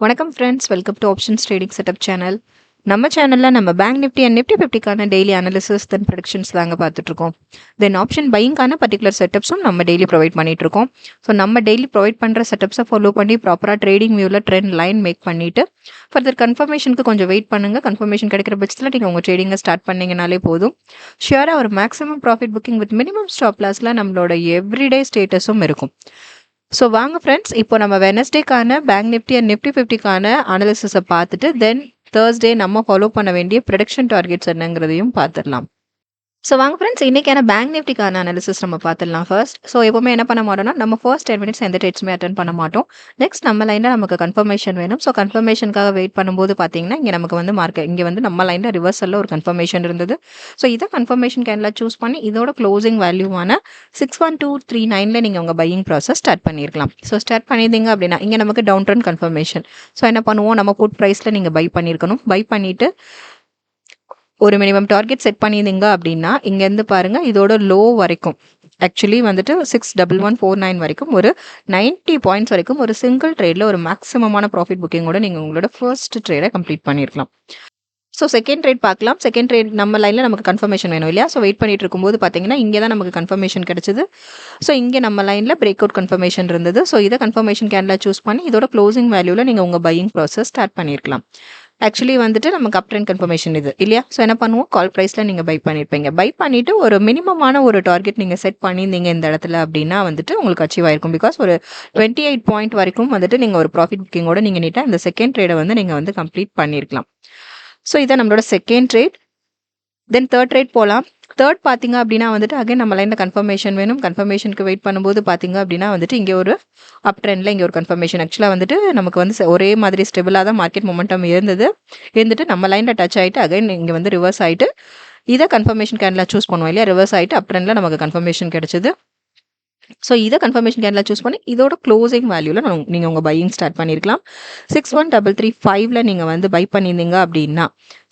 வணக்கம் friends, welcome to options trading setup channel. நம்ம சேனலில் நம்ம பேங்க் நிஃப்டி அண்ட் நிஃப்டி 50க்கான டெய்லி அனாலிசிஸ் தென் ப்ரெடிக்ஷன்ஸ் தாங்க பார்த்துட்ருக்கோம். தென் ஆப்ஷன் பையிங்கான பர்டிகுலர் செட்டப்ஸும் நம்ம டெய்லி ப்ரொவைட் பண்ணிகிட்ருக்கோம். ஸோ நம்ம டெய்லி ப்ரொவைட் பண்ணுற செட்டப்ஸை ஃபாலோ பண்ணி ப்ராப்பராக ட்ரேடிங் வியூவில் ட்ரெண்ட் லைன் மேக் பண்ணிவிட்டு ஃபர்தர் கன்ஃபர்மேஷனுக்கு கொஞ்சம் வெயிட் பண்ணுங்கள். கன்ஃபர்மேஷன் கிடைக்கிற பட்சத்தில் நீங்கள் உங்கள் ட்ரேடிங்கை ஸ்டார்ட் பண்ணிங்கனாலே போதும். ஷியராக ஒரு maximum profit booking with minimum stop லாஸில் நம்மளோட எவ்ரிடே ஸ்டேட்டஸும் இருக்கும். ஸோ வாங்க ஃப்ரெண்ட்ஸ், இப்போ நம்ம வெனஸ்டேக்கான பேங்க் நிஃப்டி அண்ட் நிஃப்டி 50க்கான அனாலிசிஸை பார்த்துட்டு தென் தேர்ஸ்டே நம்ம ஃபாலோ பண்ண வேண்டிய ப்ரெடிக்ஷன் டார்கெட்ஸ் என்னங்கிறதையும் பார்த்துடலாம். ஸோ வாங்க ஃப்ரெண்ட்ஸ், இன்றைக்கான பேங்க் நிஃப்டிக்கான அனாலிசிஸ் நம்ம பார்த்துடலாம் ஃபர்ஸ்ட். ஸோ எப்போவுமே என்ன பண்ண மாட்டோம்னா, நம்ம ஃபர்ஸ்ட் 10 மினிட்ஸ் எந்த ட்ரேட்ஸுமே அட்டன் பண்ண மாட்டோம். நெக்ஸ்ட் நம்ம லைனில் நமக்கு கன்ஃபர்மேஷன் வேணும். ஸோ கன்ஃபர்மேஷனுக்காக வெயிட் பண்ணும்போது பார்த்தீங்கன்னா, இங்கே நமக்கு வந்து இங்கே வந்து நம்ம லைனில் ரிவர்சலில் ஒரு கன்ஃபர்மேஷன் இருந்தது. ஸோ இதை கன்ஃபர்மேஷன் கேண்டில் சூஸ் பண்ணி இதோட க்ளோசிங் வேல்யூவான 61239 நீங்கள் உங்கள் பையிங் ப்ராசஸ் ஸ்டார்ட் பண்ணியிருக்கலாம். ஸோ ஸ்டார்ட் பண்ணியிருந்தீங்க அப்படின்னா இங்கே நமக்கு டவுன் ட்ரெண்ட் கன்ஃபர்மேஷன். ஸோ என்ன பண்ணுவோம், நம்ம புட் ப்ரைஸில் நீங்கள் பை பண்ணியிருக்கணும். பை பண்ணிவிட்டு ஒரு மினிமம் டார்கெட் செட் பண்ணியிருந்தீங்க அப்படின்னா இங்கேருந்து பாருங்கள், இதோட லோ வரைக்கும் ஆக்சுவலி வந்துட்டு 61149 வரைக்கும் ஒரு 90 பாயிண்ட்ஸ் வரைக்கும் ஒரு சிங்கிள் ட்ரேடில் ஒரு மேக்ஸிமமான ப்ராஃபிட் புக்கிங்கோட நீங்கள் உங்களோட ஃபர்ஸ்ட் ட்ரேடை கம்ப்ளீட் பண்ணியிருக்கலாம். ஸோ செகண்ட் ட்ரேட் பார்க்கலாம். செகண்ட் ட்ரேட் நம்ம லைனில் நமக்கு கன்ஃபர்மேஷன் வேணும் இல்லையா? ஸோ வெயிட் பண்ணிட்டு இருக்கும்போது பார்த்தீங்கன்னா இங்கே தான் நமக்கு கன்ஃபர்மேஷன் கிடைச்சது. ஸோ இங்கே நம்ம லைனில் பிரேக் அவுட் கன்ஃபர்மேஷன் இருந்தது. ஸோ இதை கன்ஃபர்மேஷன் கேண்டில் சூஸ் பண்ணி இதோட க்ளோசிங் வேல்யூவில் நீங்கள் உங்கள் பையிங் ப்ராசஸ் ஸ்டார்ட் பண்ணியிருக்கலாம். ஆக்சுவலி வந்துட்டு நமக்கு அப் ட்ரெண்ட் கன்ஃபர்மேஷன் இது இல்லையா? ஸோ என்ன பண்ணுவோம், கால் ப்ரைஸில் நீங்கள் பை பண்ணியிருப்பீங்க. பை பண்ணிவிட்டு ஒரு மினிமமான ஒரு டார்கெட் நீங்கள் செட் பண்ணியிருந்தீங்க இந்த இடத்துல அப்படின்னா வந்துட்டு உங்களுக்கு அச்சீவ் ஆயிருக்கும். பிகாஸ் ஒரு 28 பாயிண்ட் வரைக்கும் வந்துட்டு நீங்கள் ஒரு ப்ராஃபிட் புக்கிங்கோட நீங்கள் நீட்டாக இந்த செகண்ட் ட்ரேடை வந்து நீங்கள் வந்து கம்ப்ளீட் பண்ணியிருக்கலாம். ஸோ இதை நம்மளோட second trade. Then third trade போகலாம். தேர்ட் பார்த்தீங்க அப்படின்னா வந்துட்டு அகைன் நம்ம லைனில் கன்ஃபர்மேஷன் வேணும். கன்ஃபர்மேஷனுக்கு வெயிட் பண்ணும்போது பார்த்தீங்க அப்படின்னா வந்துட்டு இங்கே ஒரு அப் ட்ரெண்டில் இங்கே ஒரு கன்ஃபர்மேஷன். ஆக்சுவலாக வந்துட்டு நமக்கு வந்து ஒரே மாதிரி ஸ்டெபிளாக தான் மார்க்கெட் மொமெண்டம் இருந்துட்டு நம்ம லைனில் டச் ஆகிட்டு அகைன் இங்கே வந்து ரிவர்ஸ் ஆகிட்டு இதை கன்ஃபர்மேஷன் கேண்டில் சூஸ் பண்ணுவோம் இல்லையா? ரிவர்ஸ் ஆகிட்டு அப் ட்ரெண்டில் நமக்கு கன்ஃபர்மேஷன் கிடைச்சது. ஸோ இதை கன்ஃபர்மேஷன் கேண்டில் சூஸ் பண்ணி இதோட க்ளோசிங் வேல்யூவில் நீங்கள் உங்கள் பையிங் ஸ்டார்ட் பண்ணியிருக்கலாம். 61335 நீங்கள் வந்து பை பண்ணியிருந்தீங்க அப்படின்னா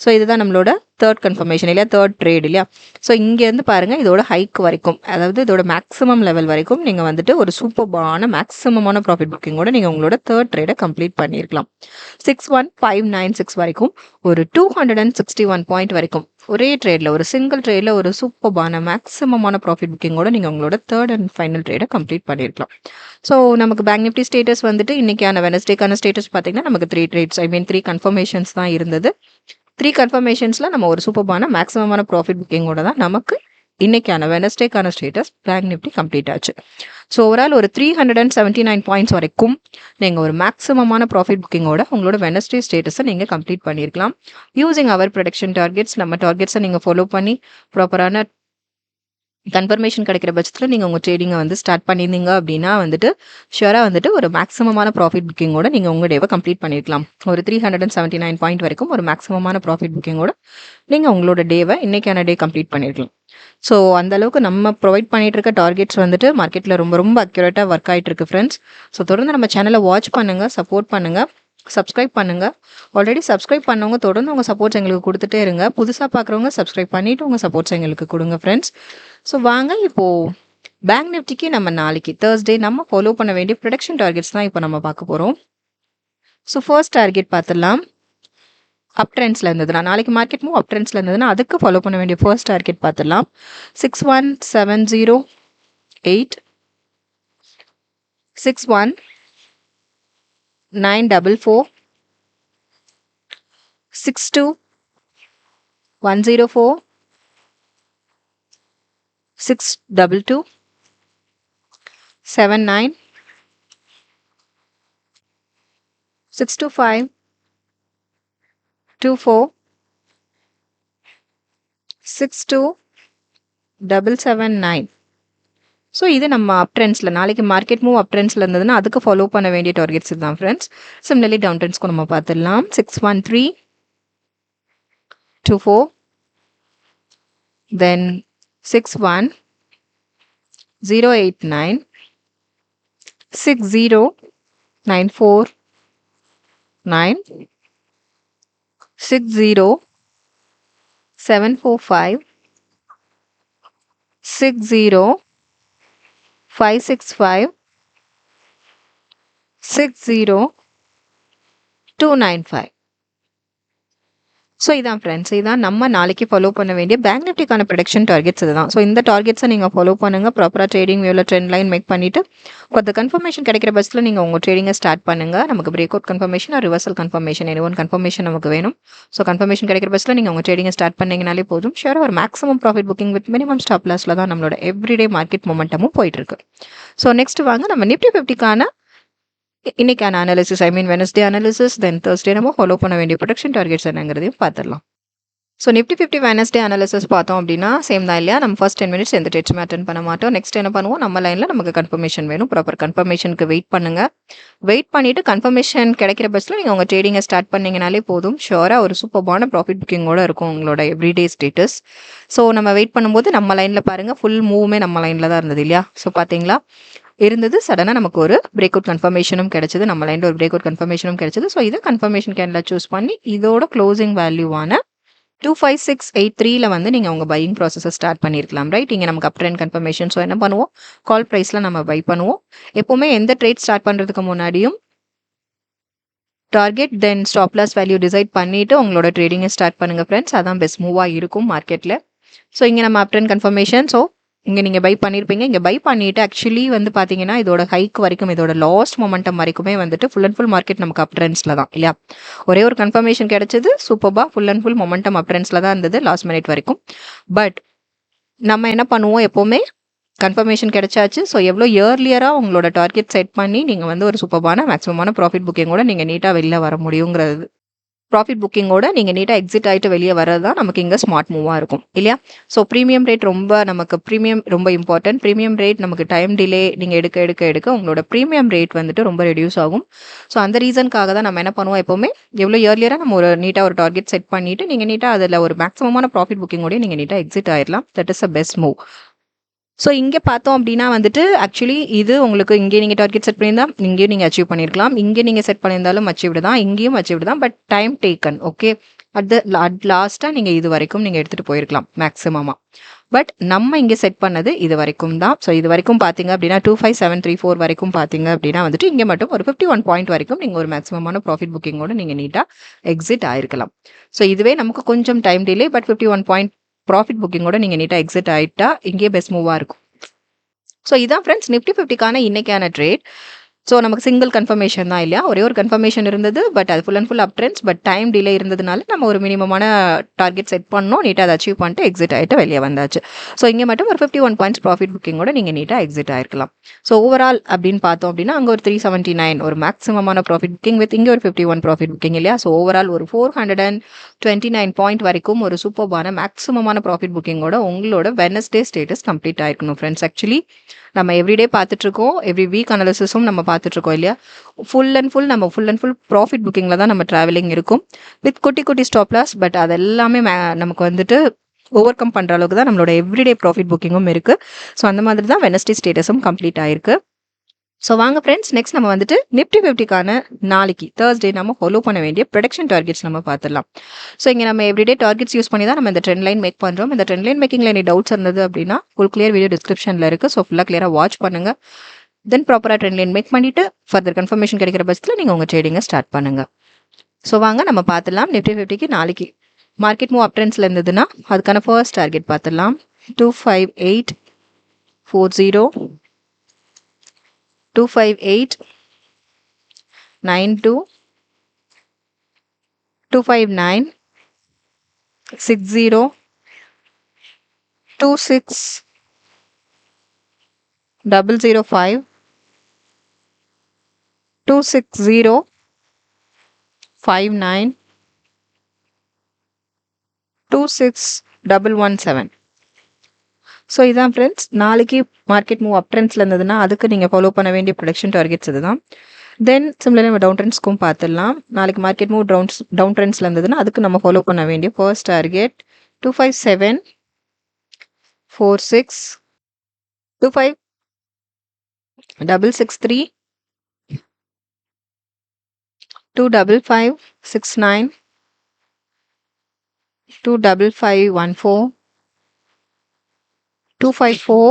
ஸோ இதுதான் நம்மளோட தேர்ட் கன்ஃபர்மேஷன் இல்லையா? தேர்ட் ட்ரேட் இல்லையா? ஸோ இங்கேருந்து பாருங்கள், இதோட ஹைக் வரைக்கும் அதாவது இதோட மேக்ஸிமம் லெவல் வரைக்கும் நீங்கள் வந்துட்டு ஒரு சூப்பர்பான மேக்ஸிமமான ப்ராஃபிட் புக்கிங்கோட நீங்கள் உங்களோட தேர்ட் ட்ரேடை கம்ப்ளீட் பண்ணியிருக்கலாம். 61596 வரைக்கும் ஒரு 261 பாயிண்ட் வரைக்கும் ஒரே ட்ரேடில் ஒரு சிங்கிள் ட்ரேடில் ஒரு சூப்பர்பான மேக்ஸிமமான ப்ராஃபிட் புக்கிங்கோட நீங்கள் உங்களோட தேர்ட் அண்ட் ஃபைனல் ட்ரேடை கம்ப்ளீட் பண்ணியிருக்கலாம். ஸோ நமக்கு பேங்க் நிஃப்டி ஸ்டேட்டஸ் வந்துட்டு இன்றைக்கான வெனஸ்டேக்கான ஸ்டேட்டஸ் பார்த்தீங்கன்னா நமக்கு 3 ட்ரேட்ஸ் 3 கன்ஃபர்மேஷன்ஸ் தான் இருந்தது. 3 கன்ஃபர்மேஷன்ஸில் நம்ம ஒரு சூப்பர்பான மேக்ஸிமமான ப்ராஃபிட் புக்கிங்கோட தான் நமக்கு இன்னைக்கான வெனஸ்டேக்கான ஸ்டேட்டஸ் பேங்க் நிஃப்டி கம்ப்ளீட் ஆச்சு. ஸோ ஓவரால் ஒரு 379 பாயிண்ட்ஸ் வரைக்கும் நீங்கள் ஒரு மேக்ஸிமமான ப்ராஃபிட் புக்கிங்கோட உங்களோட வெனஸ்டே ஸ்டேட்டஸை நீங்கள் கம்ப்ளீட் பண்ணியிருக்கலாம். யூசிங் அவர் ப்ரொடக்ஷன் டார்கெட்ஸ் நம்ம டார்கெட்ஸை நீங்கள் ஃபாலோ பண்ணி ப்ராப்பரான கன்ஃபர்மேஷன் கிடைக்கிற பட்சத்தில் நீங்கள் உங்கள் ட்ரேடிங்கை வந்து ஸ்டார்ட் பண்ணியிருந்தீங்க அப்படின்னா வந்துட்டு ஷுவராக வந்துட்டு ஒரு மேக்ஸிமமான ப்ராஃபிட் புக்கிங்கோட நீங்கள் உங்கள் டேவை கம்ப்ளீட் பண்ணியிருக்கலாம். ஒரு 379 பாயிண்ட் வரைக்கும் ஒரு மேக்ஸிமமான ப்ராஃபிட் புக்கிங்கோட நீங்கள் உங்களோட டேவை இன்றைக்கான டே கம்ப்ளீட் பண்ணியிருக்கலாம். ஸோ அந்தளவுக்கு நம்ம ப்ரொவைட் பண்ணிட்டு இருக்க டார்கெட்ஸ் வந்துட்டு மார்க்கெட்டில் ரொம்ப ரொம்ப அக்யூரேட்டாக ஒர்க் ஆகிட்டு இருக்கு ஃப்ரெண்ட்ஸ். ஸோ தொடர்ந்து நம்ம சேனலை வாட்ச் பண்ணுங்கள், சப்போர்ட் பண்ணுங்கள், சப்ஸ்கிரைப் பண்ணுங்கள். ஆல்ரெடி சப்ஸ்கிரைப் பண்ணவங்க தொடர்ந்து உங்கள் சப்போர்ட்ஸ் எங்களுக்கு கொடுத்துட்டே இருங்க. புதுசாக பார்க்குறவங்க சப்ஸ்கிரைப் பண்ணிவிட்டு உங்கள் சப்போர்ட்ஸ் எங்களுக்கு கொடுங்க ஃப்ரெண்ட்ஸ். ஸோ வாங்க இப்போது பேங்க் நிஃப்டிக்கு நம்ம நாளைக்கு தேர்ஸ்டே நம்ம ஃபாலோ பண்ண வேண்டிய ப்ரொடக்ஷன் டார்கெட்ஸ் தான் இப்போ நம்ம பார்க்க போகிறோம். ஸோ ஃபர்ஸ்ட் டார்கெட் பார்த்துடலாம். அப் ட்ரெண்ட்ஸில் இருந்ததுன்னா நாளைக்கு மார்க்கெட் மூவ் அப் ட்ரெண்ட்ஸில் இருந்ததுன்னா அதுக்கு ஃபாலோ பண்ண வேண்டிய ஃபர்ஸ்ட் டார்கெட் பார்த்துடலாம். 61708 61944 62104 622 79 625 24 62779. ஸோ இது நம்ம அப் ட்ரெண்ட்ஸில் நாளைக்கு மார்க்கெட் மூவ் அப் ட்ரெண்ட்ஸில் இருந்ததுன்னா அதுக்கு ஃபாலோ பண்ண வேண்டிய டார்கெட்ஸ் இதுதான் ஃப்ரெண்ட்ஸ். சிமிலர்லி டவுன் ட்ரெண்ட்ஸ்க்கும் நம்ம பார்த்துடலாம். 61324 தென் 61089 60949 60,745, 60,565, 60,295. ஸோ இதான் ஃப்ரெண்ட்ஸ், இதான் நம்ம நாளைக்கு ஃபாலோ பண்ண வேண்டிய பேங்க் நிஃப்டிக்கான ப்ரொடக்ஷன் டார்கெட்ஸ் இதுதான். ஸோ இந்த டார்கெட்ஸை நீங்கள் ஃபாலோ பண்ணுங்கள். ப்ராப்பராக ட்ரேடிங் வியூவில் ட்ரெண்ட் லைன் மேக் பண்ணிவிட்டு ஃபார் கன்ஃபர்மேஷன் கிடைக்கிற பஸ்ஸில் நீங்கள் உங்கள் ட்ரேடிங்கை ஸ்டார்ட் பண்ணுங்கள். நமக்கு break out confirmation or reversal confirmation any one confirmation நமக்கு வேணும். ஸோ கன்ஃபர்மேஷன் கிடைக்கிற பஸ்ஸில் நீங்கள் உங்கள் ட்ரேடிங்கை ஸ்டார்ட் பண்ணிங்கனாலே போதும். ஷியோராக ஒரு maximum profit booking with minimum stop லாஸில் தான் நம்மளோட எவ்ரிடே மார்க்கெட் மொமெண்டமும் போயிட்டுருக்கு. ஸோ நெக்ஸ்ட் வாங்க நம்ம நிஃப்டி 50க்கான இன்னைக்கான அனாலிசிஸ், வெனஸ்டே அனாலிசிஸ், தென் தேர்ஸ்டே நம்ம ஃபாலோ பண்ண வேண்டிய ப்ரொடக்ஷன் டார்கெட்ஸ் என்னங்கிறதையும் பார்த்துடலாம். ஸோ நிஃப்டி 50 வெனஸ்டே அனாலிசிஸ் பார்த்தோம் அப்படின்னா சேம் தான் இல்லையா. நம்ம ஃபர்ஸ்ட் 10 மினிட்ஸ் எந்த ட்ரேட்ஸுமே அட்டன் பண்ண மாட்டோம். நெக்ஸ்ட் என்ன பண்ணுவோம், நம்ம லைனில் நமக்கு கன்ஃபர்மேஷன் வேணும். ப்ராப்பர் கன்ஃபர்மேஷனுக்கு வெயிட் பண்ணுங்கள். வெயிட் பண்ணிவிட்டு கன்ஃபர்மேஷன் கிடைக்கிற பஸ்ஸில் நீங்கள் உங்கள் ட்ரேடிங்கை ஸ்டார்ட் பண்ணிங்கனாலே போதும். ஷியோராக ஒரு சூப்பர்பான ப்ராஃபிட் புக்கிங்கோட இருக்கும் உங்களோட எவ்ரிடே ஸ்டேட்டஸ். ஸோ நம்ம வெயிட் பண்ணும்போது நம்ம லைனில் பாருங்கள், ஃபுல் மூவுமே நம்ம லைனில் தான் இருந்தது இல்லையா. ஸோ பார்த்தீங்களா இருந்தது. சடனாக நமக்கு ஒரு பிரேக் அவுட் கன்ஃபர்மேஷனும் கிடைச்சது. நம்ம லைனில் ஒரு பிரேக் அவுட் கன்ஃபர்மேஷனும் கிடைச்சது. ஸோ இதை கன்ஃபர்மேஷன் கேண்டில் சூஸ் பண்ணி இதோட க்ளோசிங் வேல்யூவான 25683 வந்து நீங்கள் உங்கள் பையிங் ப்ராசஸை ஸ்டார்ட் பண்ணியிருக்கலாம். ரைட், இங்கே நமக்கு அப் ட்ரெண்ட் கன்ஃபர்மேஷன். ஸோ என்ன பண்ணுவோம், கால் ப்ரைஸில் நம்ம பை பண்ணுவோம். எப்போவுமே எந்த ட்ரேட் ஸ்டார்ட் பண்ணுறதுக்கு முன்னாடியும் டார்கெட் தென் ஸ்டாப் லாஸ் வேல்யூ டிசைட் பண்ணிவிட்டு உங்களோட ட்ரேடிங்கை ஸ்டார்ட் பண்ணுங்கள் ஃப்ரெண்ட்ஸ். அதான் பெஸ்ட் மூவாக இருக்கும் மார்க்கெட்டில். ஸோ இங்கே நம்ம அப் ட்ரெண்ட் கன்ஃபர்மேஷன். ஸோ இங்கே நீங்கள் பை பண்ணியிருப்பீங்க. இங்கே பை பண்ணிவிட்டு ஆக்சுவலி வந்து பார்த்தீங்கன்னா இதோட ஹைக் வரைக்கும், இதோட லாஸ்ட் மொமெண்டம் வரைக்குமே வந்துட்டு ஃபுல் அண்ட் ஃபுல் மார்க்கெட் நமக்கு அப் ட்ரெண்ட்ஸில் தான் இல்லையா. ஒரே ஒரு கன்ஃபர்மேஷன் கிடைச்சது, சூப்பராக ஃபுல் அண்ட் ஃபுல் மொமெண்டம் அப் ட்ரெண்ட்ஸில் தான் இருந்தது லாஸ்ட் மினிட் வரைக்கும். பட் நம்ம என்ன பண்ணுவோம், எப்போவுமே கன்ஃபர்மேஷன் கிடைச்சாச்சு. ஸோ எவ்வளோ இயர்லியராக உங்களோட டார்கெட் செட் பண்ணி நீங்கள் வந்து ஒரு சூப்பரான மேக்ஸிமமான ப்ராஃபிட் புக்கிங்கோட நீங்கள் நீட்டாக வெளில வர முடியுங்கிறது, ப்ராஃபிட் புக்கிங்கோட நீங்கள் நீட்டாக எக்ஸிட் ஆகிட்டு வெளியே வரது தான் நமக்கு இங்கே ஸ்மார்ட் மூவாக இருக்கும் இல்லையா. ஸோ ப்ரீமியம் ரேட் ரொம்ப இம்பார்ட்டன்ட். ப்ரீமியம் ரேட் நமக்கு டைம் டிலே நீங்கள் எடுக்க உங்களோட ப்ரீமியம் ரேட் வந்துட்டு ரொம்ப ரெடியூஸ் ஆகும். ஸோ அந்த ரீசனுக்காக தான் நம்ம என்ன பண்ணுவோம், எப்போவுமே எவ்வளோ இயர்லியராக நம்ம ஒரு நீட்டாக ஒரு டார்கெட் செட் பண்ணிவிட்டு நீங்கள் நீட்டாக அதில் ஒரு மேக்ஸிமமான ப்ராஃபிட் புக்கிங்கோடய நீங்கள் நீட்டாக எக்ஸிட் ஆயிடலாம். That is a best move. So இங்கே பார்த்தோம் அப்படின்னா வந்துட்டு ஆக்சுவலி இது உங்களுக்கு இங்கே நீங்கள் டார்கெட் செட் பண்ணியிருந்தா இங்கேயும் நீங்கள் அச்சீவ் பண்ணியிருக்கலாம். இங்கே நீங்கள் செட் பண்ணியிருந்தாலும் அச்சீவ்டு தான், இங்கேயும் அச்சீவ்டு தான். But time taken. Okay, at லாஸ்ட்டாக நீங்கள் இது வரைக்கும் நீங்கள் எடுத்துகிட்டு போயிருக்கலாம் மேக்ஸிமமாக. பட் நம்ம இங்கே செட் பண்ணது இது வரைக்கும் தான். ஸோ இது வரைக்கும் பார்த்தீங்க அப்படின்னா 25734 வரைக்கும் பார்த்தீங்க அப்படின்னா வந்துட்டு இங்கே மட்டும் ஒரு 51 பாயிண்ட் வரைக்கும் நீங்கள் ஒரு மேக்ஸிமமான ப்ராஃபிட் புக்கிங்கோட நீங்கள் நீட்டாக எக்ஸிட் ஆயிருக்கலாம். ஸோ இதுவே நமக்கு கொஞ்சம் time delay, but 51 point profit புக்கிங்கோட நீங்கள் நீட்டாக எக்ஸிட் ஆகிட்டா இங்கே பெஸ்ட் மூவாக இருக்கும். ஸோ இதான் ஃப்ரெண்ட்ஸ் நிஃப்டி 50க்கான இன்னைக்கான ட்ரேட். ஸோ நமக்கு சிங்கிள் கன்ஃபர்மேஷன் தான் இல்லையா, ஒரே ஒரு கன்ஃபர்மேஷன் இருந்தது. பட் அது full and full up trends. But time delay இருந்ததுனால நம்ம ஒரு மினிமமான டார்கெட் செட் பண்ணோம், நீட்டாக அதை அச்சீவ் பண்ணிட்டு எக்ஸிட் ஆகிட்டு வெளியே வந்தாச்சு. ஸோ இங்கே மட்டும் ஒரு 51 பாயிண்ட்ஸ் ப்ராஃபிட் புக்கிங்கோட நீங்கள் நீட்டாக எக்ஸிட் ஆயிருக்கலாம். ஸோ ஓவரால் அப்படின்னு பார்த்தோம் அப்படின்னா அங்கே ஒரு 379 ஒரு மேக்ஸிமமான ப்ராஃபிட் புக்கிங் வித் இங்கே ஒரு 51 ப்ராஃபிட் புக்கிங் இல்லையா. ஸோ ஓவரால் ஒரு 429 பாயிண்ட் வரைக்கும் ஒரு சூப்பர்பான மேக்ஸிமமான ப்ராஃபிட் புக்கிங்கோட உங்களோட வெனஸ்டே ஸ்டேட்டஸ் கம்ப்ளீட் ஆயிருக்கணும் ஃப்ரெண்ட்ஸ். ஆக்சுவலி நம்ம எவ்ரிடே பார்த்துட்ருக்கோம், எவ்ரி வீக் அனாலிசிஸும் நம்ம பார்த்துட்ருக்கோம் இல்லையா. ஃபுல் அண்ட் ஃபுல் ப்ராஃபிட் புக்கிங்கில் தான் நம்ம ட்ராவலிங் இருக்கும் வித் குட்டி ஸ்டாப் லாஸ். பட் அது எல்லாமே நமக்கு வந்துட்டு ஓவர் கம் பண்ணுற அளவுக்கு தான் நம்மளோட எவ்ரிடே ப்ராஃபிட் புக்கிங்கும் இருக்குது. ஸோ அந்த மாதிரி தான் வெனஸ்டே ஸ்டேட்டஸும் கம்ப்ளீட் ஆயிருக்கு. ஸோ வாங்க ஃப்ரெண்ட்ஸ், நெக்ஸ்ட் நம்ம வந்துட்டு நிஃப்டி 50க்கான நாளைக்கு தேர்ஸ்டே நம்ம ஃபாலோ பண்ண வேண்டிய ப்ரொடக்ஷன் டார்கெட்ஸ் நம்ம பார்த்துடலாம். ஸோ இங்கே நம்ம எவ்ரிடே டார்கெட்ஸ் யூஸ் பண்ணி தான் நம்ம இந்த ட்ரெண்ட் லைன் மேக் பண்ணுறோம். இந்த ட்ரெண்ட் லைன் மேக்கிங்கில் எனி டவுட்ஸ் இருந்தது அப்படின்னா ஃபுல் கிளியர் வீடியோ டிஸ்கிரிப்ஷனில் இருக்குது. ஸோ ஃபுல்லாக கிளியராக வாட்ச் பண்ணுங்கள். தென் ப்ராப்பராக ட்ரெண்ட் லைன் மேக் பண்ணிவிட்டு ஃபர்தர் கன்ஃபர்மேஷன் கிடைக்கிற பட்சத்தில் நீங்கள் உங்கள் ட்ரேடிங்கை ஸ்டார்ட் பண்ணுங்கள். ஸோ வாங்க நம்ம பார்த்துடலாம் நிஃப்டி 50க்கு நாளைக்கு மார்க்கெட் மூவ் அப் ட்ரெண்ட்ஸில் இருந்ததுன்னா அதுக்கான ஃபர்ஸ்ட் டார்கெட் பார்த்துடலாம். 25840, 25892, 259, 60, 26, 005, 260, 59, 26117. ஸோ இதான் ஃப்ரெண்ட்ஸ் நாளைக்கு மார்க்கெட் மூவ் அப் ட்ரெண்ட்ஸில் இருந்ததுன்னா அதுக்கு நீங்கள் ஃபாலோ பண்ண வேண்டிய ப்ரொடக்ஷன் டார்கெட்ஸ் இதுதான். தென் சிம்லர் நம்ம டவுன் ட்ரெண்ட்ஸ்க்கும் பார்த்துடலாம். நாளைக்கு மார்க்கெட் மூவ் டவுன் ட்ரெண்ட்ஸில் இருந்ததுன்னா அதுக்கு நம்ம ஃபாலோ பண்ண வேண்டிய ஃபர்ஸ்ட் டார்கெட் 25746, 25663, 25569, 25514 254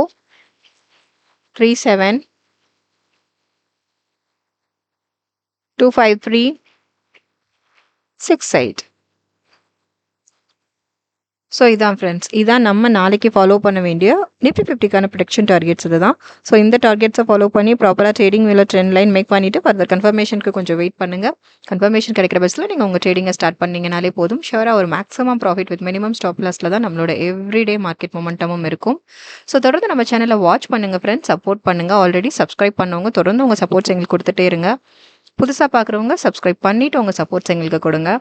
37 253 68. ஸோ இதான் ஃப்ரெண்ட்ஸ், இதான் நம்ம நாளைக்கு ஃபாலோ பண்ண வேண்டிய நிஃப்டி 50க்கான ப்ரொடக்ஷன் டார்கெட்ஸ் இதுதான். ஸோ இந்த டார்கெட்ஸை ஃபாலோ பண்ணி ப்ராப்பராக ட்ரேடிங் வேலை ட்ரெண்ட் லைன் மேக் பண்ணிவிட்டு ஃபர்தர் கன்ஃபர்மேஷனுக்கு கொஞ்சம் வெயிட் பண்ணுங்கள். கன்ஃபர்மேஷன் கிடைக்கிற பஸ்ஸில் நீங்கள் உங்கள் ட்ரேடிங்கை ஸ்டார்ட் பண்ணிங்கனாலே போதும். ஷுவராக ஒரு maximum profit with minimum stop லாஸில் தான் நம்மளோட எவ்ரிடே மார்க்கெட் மொமெண்டமும் இருக்கும். ஸோ தொடர்ந்து நம்ம சேனலை வாட்ச் பண்ணுங்கள் ஃப்ரெண்ட்ஸ், சப்போர்ட் பண்ணுங்கள். ஆல்ரெடி சப்ஸ்கிரைப் பண்ணவங்க தொடர்ந்து உங்கள் சப்போர்ட்ஸ் எங்களுக்கு கொடுத்துட்டே இருங்க. புதுசாக பார்க்குறவங்க சப்ஸ்கிரைப் பண்ணிவிட்டு உங்கள் சப்போர்ட்ஸ் எங்களுக்கு கொடுங்க.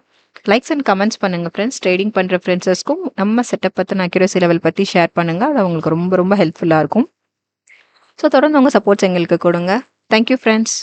லைக்ஸ் அண்ட் கமெண்ட்ஸ் பண்ணுங்கள் ஃப்ரெண்ட்ஸ். ட்ரேடிங் பண்ணுற ஃப்ரெண்ட்ஸஸ்க்கும் நம்ம செட்டப் பற்றின அக்யூரசி லெவல் பற்றி ஷேர் பண்ணுங்கள். அது அவங்களுக்கு ரொம்ப ரொம்ப ஹெல்ப்ஃபுல்லாக இருக்கும். ஸோ தொடர்ந்து உங்கள் சப்போர்ட்ஸ் எங்களுக்கு கொடுங்க. Thank you friends.